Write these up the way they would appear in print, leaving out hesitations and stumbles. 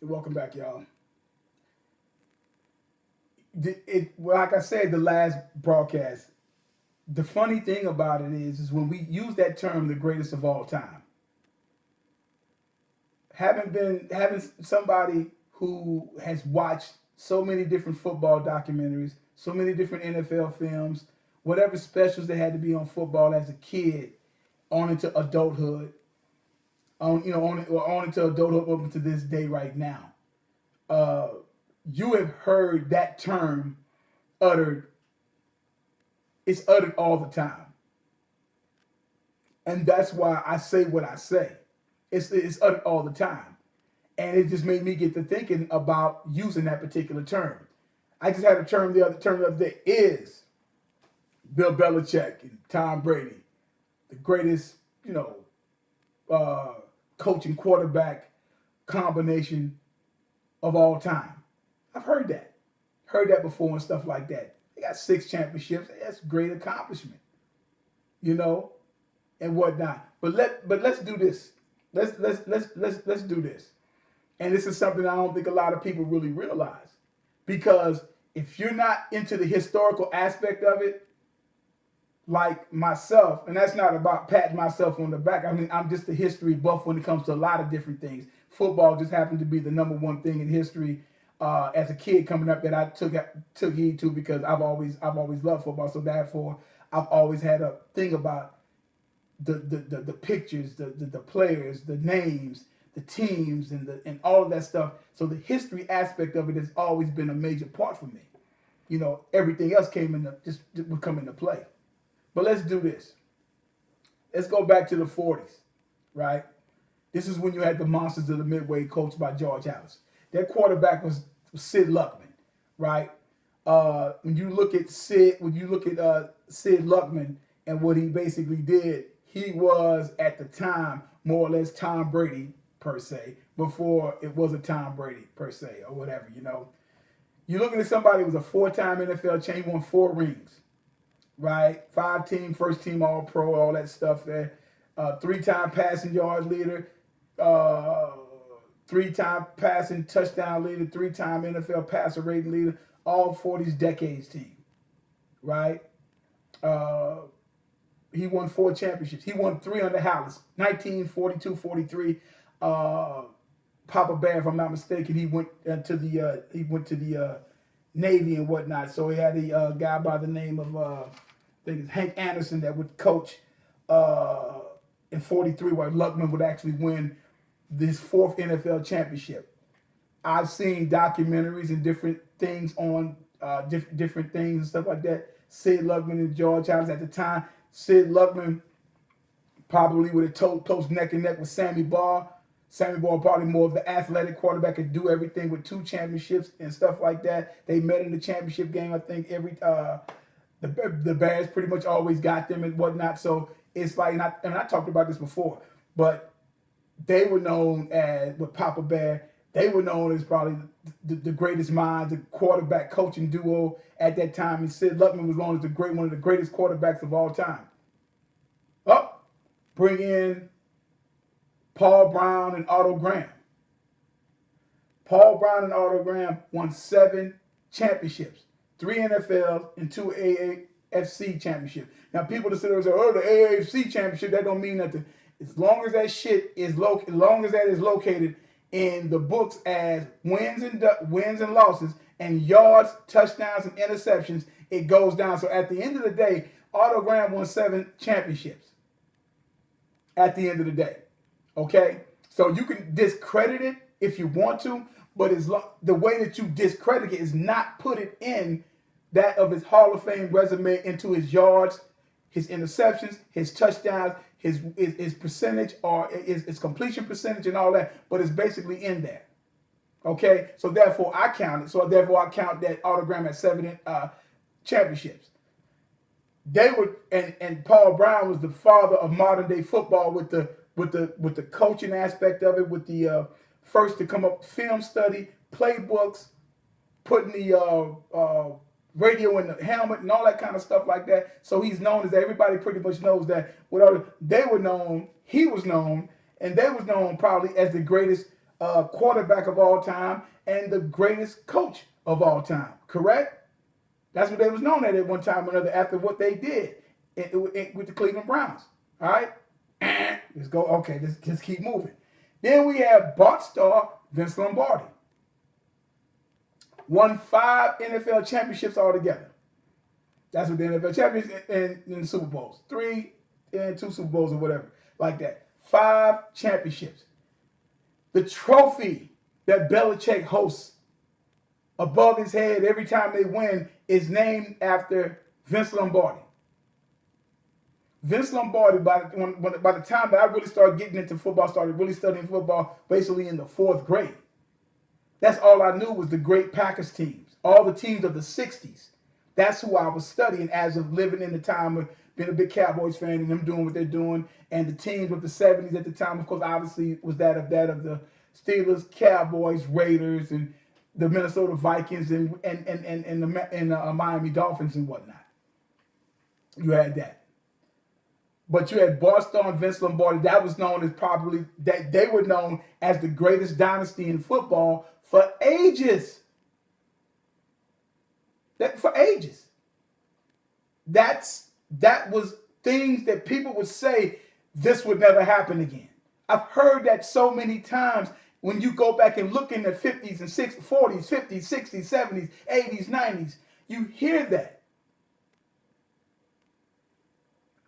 Welcome back, y'all. Like I said, the last broadcast. The funny thing about it is when we use that term, the greatest of all time, having somebody who has watched so many different football documentaries, so many different NFL films, whatever specials they had to be on football as a kid, on into adulthood, on into adulthood up to this day right now. Uh, you have heard that term uttered. It's uttered all the time, and that's why I say what I say. It's uttered all the time, and it just made me get to thinking about using that particular term. I just had a term the other day is Bill Belichick and Tom Brady, the greatest, you know, uh, coach and quarterback combination of all time. I've heard that before and stuff like that. They got 6 championships. That's a great accomplishment, you know, and whatnot. Let's do this. Let's do this. And this is something I don't think a lot of people really realize, because if you're not into the historical aspect of it, like myself, and that's not about patting myself on the back. I mean, I'm just a history buff when it comes to a lot of different things. Football just happened to be the number one thing in history as a kid coming up that I took heed to, because I've always loved football. So therefore, I've always had a thing about the pictures, the players, the names, the teams, and all of that stuff. So the history aspect of it has always been a major part for me. Everything else came into just would come into play. But let's do this. Let's go back to the 40s, right? This is when you had the Monsters of the Midway coached by George Hallis. Their quarterback was Sid Luckman, right? When you look at Sid Luckman and what he basically did, he was at the time more or less Tom Brady per se, before it was a Tom Brady per se or whatever. You're looking at somebody who was a 4-time NFL champion, won 4 rings, right? 5-team, first team All Pro, all that stuff there. 3-time passing yards leader, uh, 3-time passing touchdown leader, 3-time NFL passer rating leader, all for these decades team, right? Uh, he won 4 championships. He won 3 under Hallis, 1942, 43. Papa Bear, if I'm not mistaken, he went to the Navy and whatnot. So he had a guy by the name of I think it's Hank Anderson that would coach uh, in 43, where Luckman would actually win this 4th NFL championship. I've seen documentaries and different things on different things and stuff like that. Sid Luckman and George Hallis at the time. Sid Luckman probably would have close neck and neck with Sammy Baugh. Sammy Baugh probably more of the athletic quarterback, could do everything with 2 championships and stuff like that. They met in the championship game. I think the Bears pretty much always got them and whatnot. So it's like, and I talked about this before, but they were known as, with Papa Bear, they were known as probably the greatest minds, the quarterback coaching duo at that time. And Sid Luckman was known as one of the greatest quarterbacks of all time. Up, bring in Paul Brown and Otto Graham. Paul Brown and Otto Graham won 7 championships, 3 NFL and 2 AFC championships. Now people that sit there and say, "Oh, the AFC championship, that don't mean nothing." As long as that shit is as long as that is located in the books as wins and losses and yards, touchdowns, and interceptions, it goes down. So at the end of the day, Otto Graham won 7 championships. At the end of the day, okay. So you can discredit it if you want to, but the way that you discredit it is not put it in that of his Hall of Fame resume into his yards, his interceptions, his touchdowns, his percentage, or his completion percentage and all that, but it's basically in there. Okay, so therefore I count it. So therefore I count that Otto Graham at 7 championships. They were, and Paul Brown was the father of modern day football with the coaching aspect of it, with the first to come up film study, playbooks, putting the radio in the helmet and all that kind of stuff like that. So he's known as, everybody pretty much knows that. He was known, and they was known probably as the greatest quarterback of all time and the greatest coach of all time. Correct? That's what they was known at one time or another after what they did with the Cleveland Browns. All right? Let's go. Okay, let's just keep moving. Then we have Bart star Vince Lombardi. Won 5 NFL championships altogether. That's what the NFL champions in the Super Bowls. 3 and 2 Super Bowls or whatever. Like that. 5 championships. The trophy that Belichick hosts above his head every time they win is named after Vince Lombardi. Vince Lombardi, by the time that I really started getting into football, started really studying football basically in the 4th grade. That's all I knew was the great Packers teams, all the teams of the 60s. That's who I was studying as of living in the time of being a big Cowboys fan and them doing what they're doing. And the teams of the 70s at the time, of course, obviously was that of the Steelers, Cowboys, Raiders, and the Minnesota Vikings and the Miami Dolphins and whatnot. You had that. But you had Boston and Vince Lombardi. That was known as probably, that they were known as the greatest dynasty in football for ages. For ages. That was things that people would say this would never happen again. I've heard that so many times when you go back and look in the 50s and 60s, 40s, 50s, 60s, 70s, 80s, 90s. You hear that.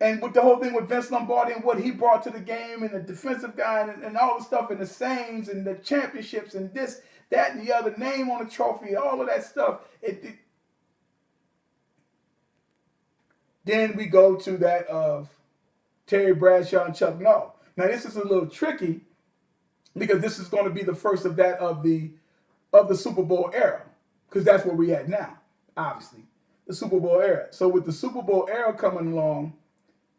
And with the whole thing with Vince Lombardi and what he brought to the game and the defensive guy and all the stuff and the sayings and the championships and this, that, and the other, name on the trophy, all of that stuff. Then we go to that of Terry Bradshaw and Chuck Noll. Now this is a little tricky because this is going to be the first of that of the Super Bowl era, because that's where we at now, obviously, the Super Bowl era. So with the Super Bowl era coming along,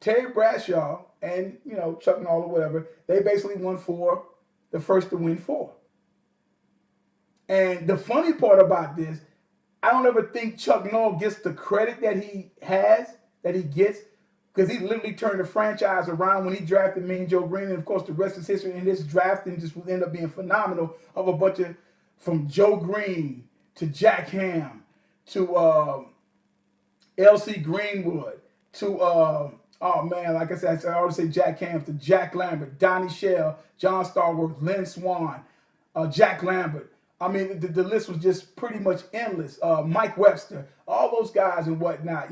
Terry Bradshaw and, Chuck Noll or whatever, they basically won 4, the first to win 4. And the funny part about this, I don't ever think Chuck Noll gets the credit that he gets, because he literally turned the franchise around when he drafted Mean Joe Green, and of course the rest is history. And this drafting just would end up being phenomenal of a bunch of, from Joe Green to Jack Ham to L.C. Greenwood to oh man, like I said, I always say Jack Ham to Jack Lambert, Donnie Shell, John Starworth, Lynn Swann, Jack Lambert. I mean, the list was just pretty much endless. Mike Webster, all those guys and whatnot,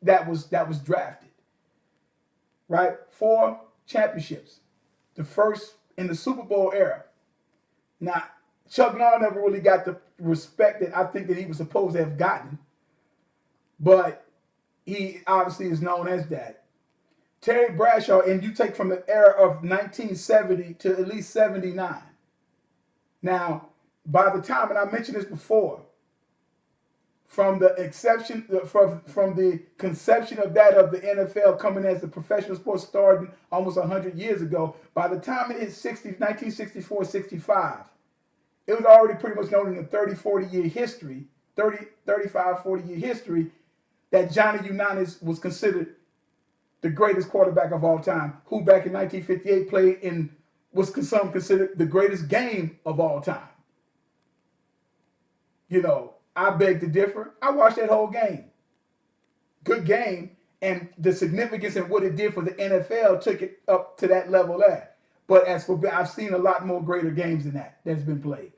that was drafted. Right? 4 championships. The first in the Super Bowl era. Now, Chuck Noll never really got the respect that I think that he was supposed to have gotten. But he obviously is known as that. Terry Bradshaw, and you take from the era of 1970 to at least 79. Now, by the time, and I mentioned this before, from the conception of that of the NFL coming as a professional sport starting almost 100 years ago, by the time it hit 1964, 65, it was already pretty much known in the 30, 40-year history, 35, 40-year history, that Johnny Unitas was considered the greatest quarterback of all time, who back in 1958 played in was some considered the greatest game of all time. I beg to differ. I watched that whole game. Good game, and the significance and what it did for the NFL took it up to that level there. But as for, I've seen a lot more greater games than that's been played.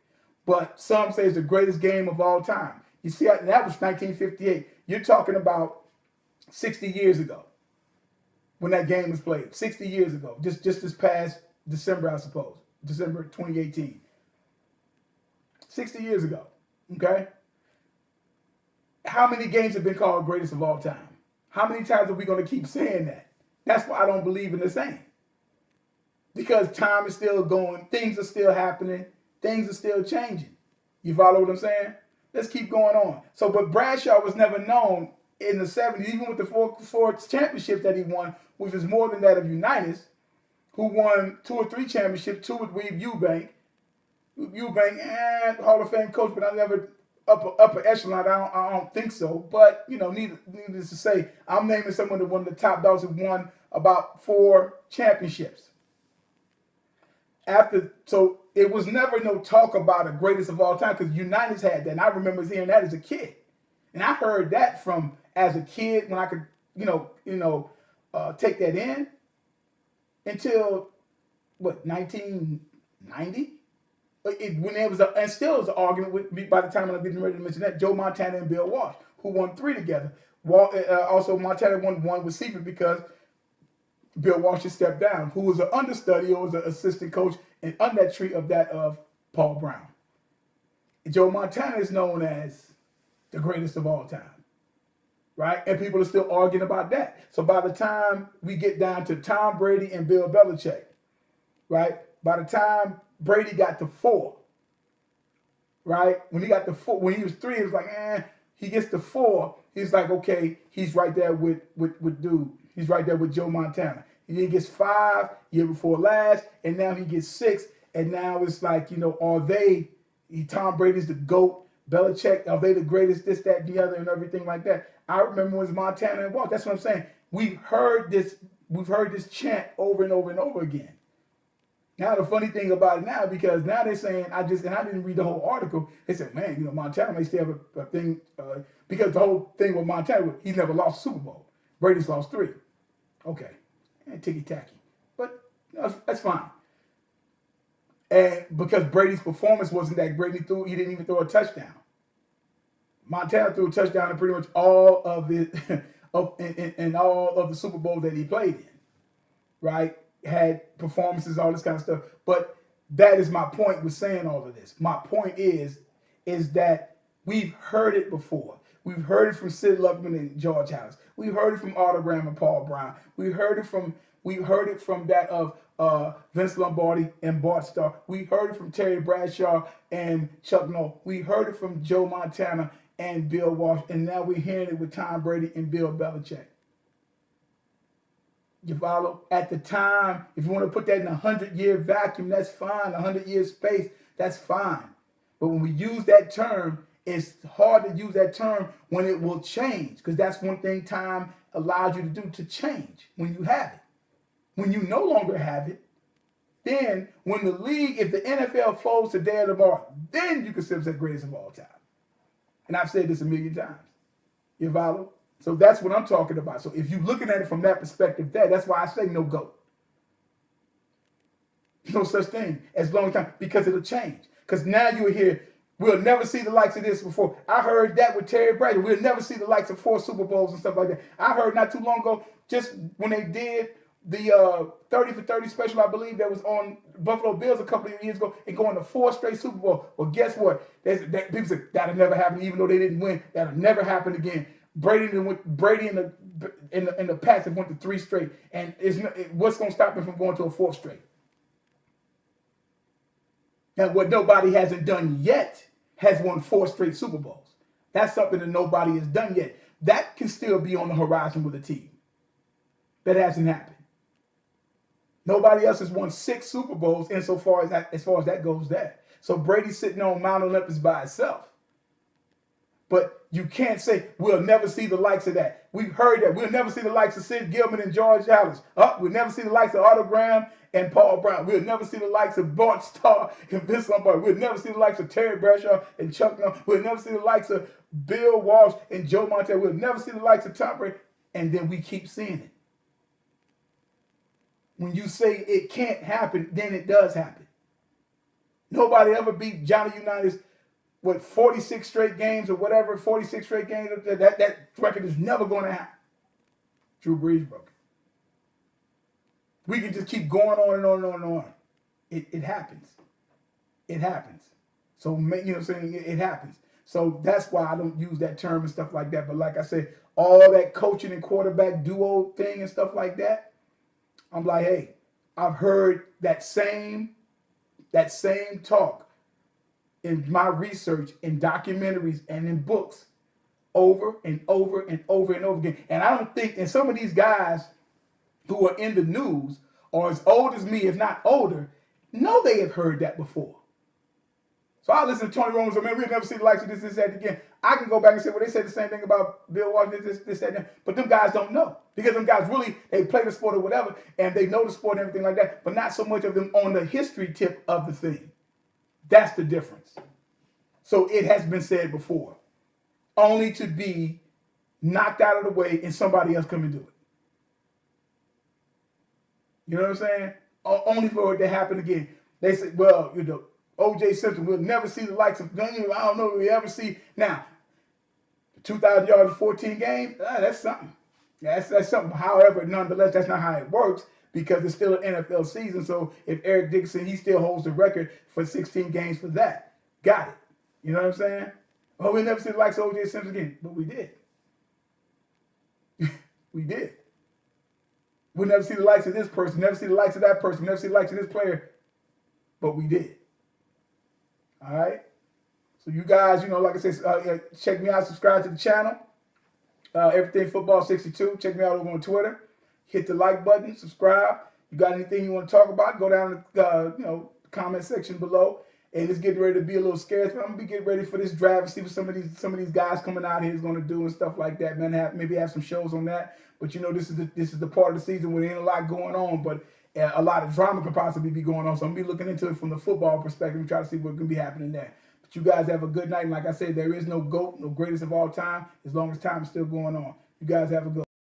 But some say it's the greatest game of all time. You see, that was 1958. You're talking about 60 years ago when that game was played. 60 years ago, just this past December, I suppose, December 2018. 60 years ago, okay? How many games have been called greatest of all time? How many times are we going to keep saying that? That's why I don't believe in the same. Because time is still going, things are still happening, things are still changing. You follow what I'm saying? Let's keep going on. So, but Bradshaw was never known in the 70s, even with the four championships that he won, which was more than that of Unitas, who won 2 or 3 championships, 2 with Weave Eubank. Eubank, Hall of Fame coach, but I never upper echelon. I don't think so. But needless to say, I'm naming someone that one of the top dogs who won about 4 championships. So it was never no talk about a greatest of all time because United's had that. And I remember hearing that as a kid. And I heard that from as a kid when I could, take that in until what 1990. When there was and still was an argument with me by the time I'm getting ready to mention that Joe Montana and Bill Walsh, who won 3 together. Also, Montana won 1 with Seaver because Bill Walsh had stepped down, who was an understudy or was an assistant coach and under that tree of Paul Brown. Joe Montana is known as the greatest of all time, right? And people are still arguing about that. So by the time we get down to Tom Brady and Bill Belichick, right? By the time Brady got to 4, right? When he got to 4, when he was 3, it was like, he gets to 4, he's like, okay, he's right there with dude. He's right there with Joe Montana. And then he gets 5 year before last, and now he gets 6, and now it's like, are they? Tom Brady's the GOAT. Belichick, are they the greatest? This, that, and the other, and everything like that. I remember when it was Montana and Walsh. That's what I'm saying. We've heard this chant over and over and over again. Now the funny thing about it now, because now they're saying I didn't read the whole article. They said, man, Montana may still have a thing because the whole thing with Montana, he's never lost a Super Bowl. Brady's lost 3. Okay, ticky tacky, but that's fine. And because Brady's performance wasn't that great, he didn't even throw a touchdown. Montana threw a touchdown in pretty much all of it, in all of the Super Bowls that he played in, right? Had performances, all this kind of stuff. But that is my point with saying all of this. My point is that we've heard it before. We've heard it from Sid Luckman and George Halas. We've heard it from Autogram and Paul Brown. We've heard it from that of Vince Lombardi and Bart Starr. We heard it from Terry Bradshaw and Chuck Noll. We heard it from Joe Montana and Bill Walsh. And now we're hearing it with Tom Brady and Bill Belichick. You follow? At the time, if you want to put that in a 100-year vacuum, that's fine. 100-year space, that's fine. But when we use that term, it's hard to use that term when it will change, because that's one thing time allows you to do, to change when you have it. When you no longer have it, then when the league, if the NFL folds today or tomorrow, then you consider it the greatest of all time. And I've said this a million times. You follow? So that's what I'm talking about. So if you're looking at it from that perspective, that's why I say no GOAT. No such thing as long time, because it'll change. Because now you'll hear, we'll never see the likes of this before. I heard that with Terry Bradshaw. We'll never see the likes of 4 Super Bowls and stuff like that. I heard not too long ago, just when they did the 30 for 30 special, I believe, that was on Buffalo Bills a couple of years ago, and going to 4 straight Super Bowls. Well, guess what? People said that'll never happen, even though they didn't win. That'll never happen again. Brady and the Pats have went to 3 straight, and what's going to stop them from going to a 4th straight? Now, what nobody hasn't done yet has won 4 straight Super Bowls. That's something that nobody has done yet. That can still be on the horizon with a team. That hasn't happened. Nobody else has won 6 Super Bowls insofar as that goes there. So Brady's sitting on Mount Olympus by itself. But you can't say we'll never see the likes of that. We've heard that. We'll never see the likes of Sid Gilman and George Halas. We'll never see the likes of Autogram and Paul Brown. We'll never see the likes of Bart Starr and Vince Lombardi. We'll never see the likes of Terry Bradshaw and Chuck Noll. We'll never see the likes of Bill Walsh and Joe Montana. We'll never see the likes of Tom Brady. And then we keep seeing it. When you say it can't happen, then it does happen. Nobody ever beat Johnny Unitas with 46 straight games or whatever, 46 straight games. That record is never going to happen. Drew Brees broke it. We can just keep going on and on and on and on. It happens. It happens. So, you know what I'm saying? It happens. So that's why I don't use that term and stuff like that. But like I said, all that coaching and quarterback duo thing and stuff like that, I'm like, hey, I've heard that same talk in my research, in documentaries, and in books over and over and over and over again. And I don't think, and some of these guys who are in the news are as old as me, if not older, know they have heard that before. So I listen to Tony Romo and say, man, we'll never see the likes of this, that again. I can go back and say, well, they said the same thing about Bill Walsh, this, that. But them guys don't know. Because them guys really, they play the sport or whatever, and they know the sport and everything like that, but not so much of them on the history tip of the thing. That's the difference. So it has been said before, only to be knocked out of the way and somebody else come and do it. You know what I'm saying? Only for it to happen again. They said, well, O.J. Simpson will never see the likes of, I don't know if we ever see. Now, 2,000 yards in 14 games, that's something. That's something. However, nonetheless, that's not how it works because it's still an NFL season. So if Eric Dickerson, he still holds the record for 16 games for that. Got it. You know what I'm saying? Oh, we'll never see the likes of O.J. Simpson again. But we did. We did. We'll never see the likes of this person, never see the likes of that person, never see the likes of this player. But we did. All right? So you guys, like I said, check me out, subscribe to the channel. Everything Football 62. Check me out over on Twitter. Hit the like button, subscribe. You got anything you want to talk about, go down to the comment section below. And it's getting ready to be a little scary. I'm gonna be getting ready for this draft and see what some of these guys coming out here is gonna do and stuff like that. Man, maybe have some shows on that. But this is the part of the season where there ain't a lot going on, but a lot of drama could possibly be going on. So I'm gonna be looking into it from the football perspective and try to see what's gonna be happening there. But you guys have a good night. And like I said, there is no GOAT, no greatest of all time, as long as time is still going on. You guys have a good